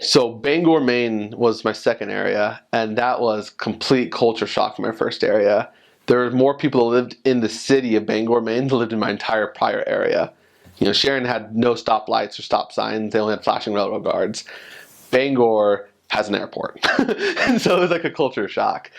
So Bangor, Maine was my second area, and that was complete culture shock from my first area. There were more people that lived in the city of Bangor, Maine than lived in my entire prior area. Sharon had no stoplights or stop signs. They only had flashing railroad guards. Bangor has an airport. And so it was like a culture shock.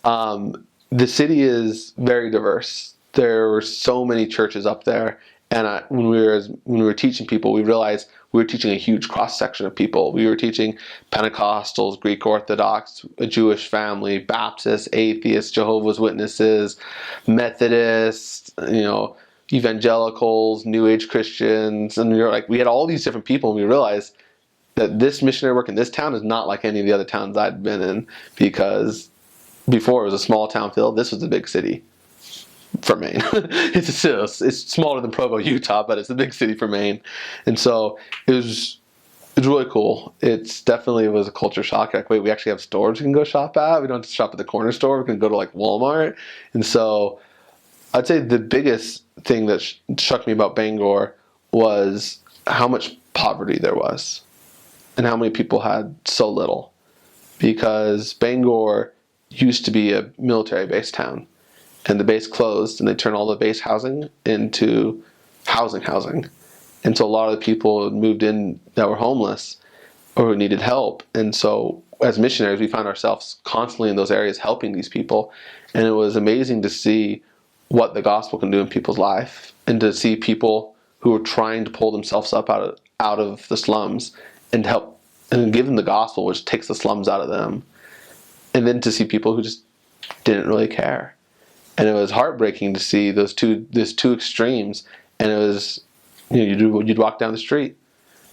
The city is very diverse. There were so many churches up there, and when we were teaching people, we realized we were teaching a huge cross section of people. We were teaching Pentecostals, Greek Orthodox, a Jewish family, Baptists, atheists, Jehovah's Witnesses, Methodists, evangelicals, New Age Christians, and we had all these different people, and we realized that this missionary work in this town is not like any of the other towns I'd been in, because before it was a small town feel. This was a big city for Maine. It's smaller than Provo, Utah, but it's a big city for Maine. And so it's really cool. It's definitely was a culture shock. Like, wait, we actually have stores we can go shop at. We don't have to shop at the corner store. We can go to like Walmart. And so I'd say the biggest thing that struck me about Bangor was how much poverty there was and how many people had so little. Because Bangor used to be a military-based town, and the base closed, and they turned all the base housing into housing. And so a lot of the people moved in that were homeless or who needed help. And so as missionaries, we found ourselves constantly in those areas helping these people. And it was amazing to see what the gospel can do in people's life, and to see people who are trying to pull themselves up out of the slums and help and give them the gospel, which takes the slums out of them. And then to see people who just didn't really care. And it was heartbreaking to see those two extremes. And it was, you'd walk down the street.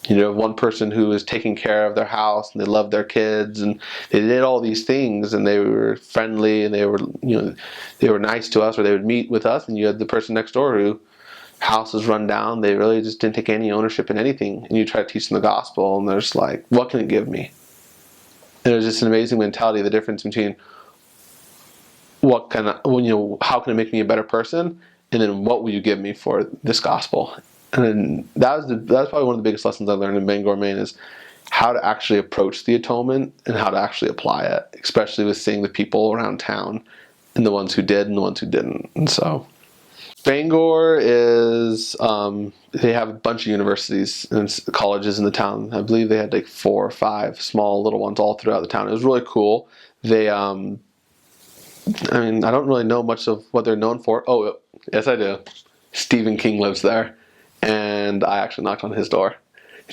One person who was taking care of their house, and they loved their kids, and they did all these things, and they were friendly, and they were nice to us, or they would meet with us. And you had the person next door who house was run down. They really just didn't take any ownership in anything. And you try to teach them the gospel, and they're just like, what can it give me? And it was just an amazing mentality, the difference between how can it make me a better person, and then what will you give me for this gospel? And then that was probably one of the biggest lessons I learned in Bangor, Maine, is how to actually approach the atonement and how to actually apply it, especially with seeing the people around town and the ones who did and the ones who didn't. And so Bangor is, they have a bunch of universities and colleges in the town. I believe they had like 4 or 5 small little ones all throughout the town. It was really cool. They, I don't really know much of what they're known for. Oh, yes, I do. Stephen King lives there. And I actually knocked on his door.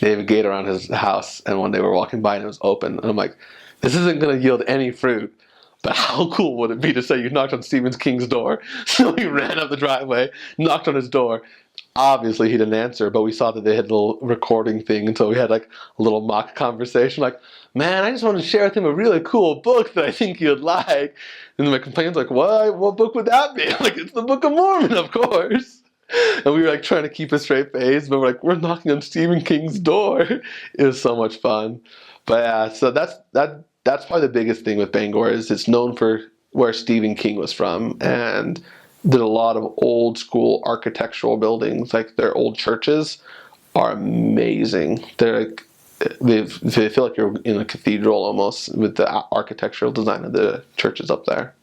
They have a gate around his house, and one day we're walking by and it was open. And I'm like, this isn't going to yield any fruit. But how cool would it be to say you knocked on Stephen King's door? So we ran up the driveway, knocked on his door. Obviously, he didn't answer, but we saw that they had a little recording thing, and so we had like a little mock conversation, like, man, I just wanted to share with him a really cool book that I think you'd like. And my companion's like, what book would that be? I'm like, it's the Book of Mormon, of course. And we were like trying to keep a straight face, but we're knocking on Stephen King's door. It was so much fun. But yeah, so that's probably the biggest thing with Bangor, is it's known for where Stephen King was from, and there's a lot of old school architectural buildings. Like, their old churches are amazing. They feel like you're in a cathedral almost, with the architectural design of the churches up there.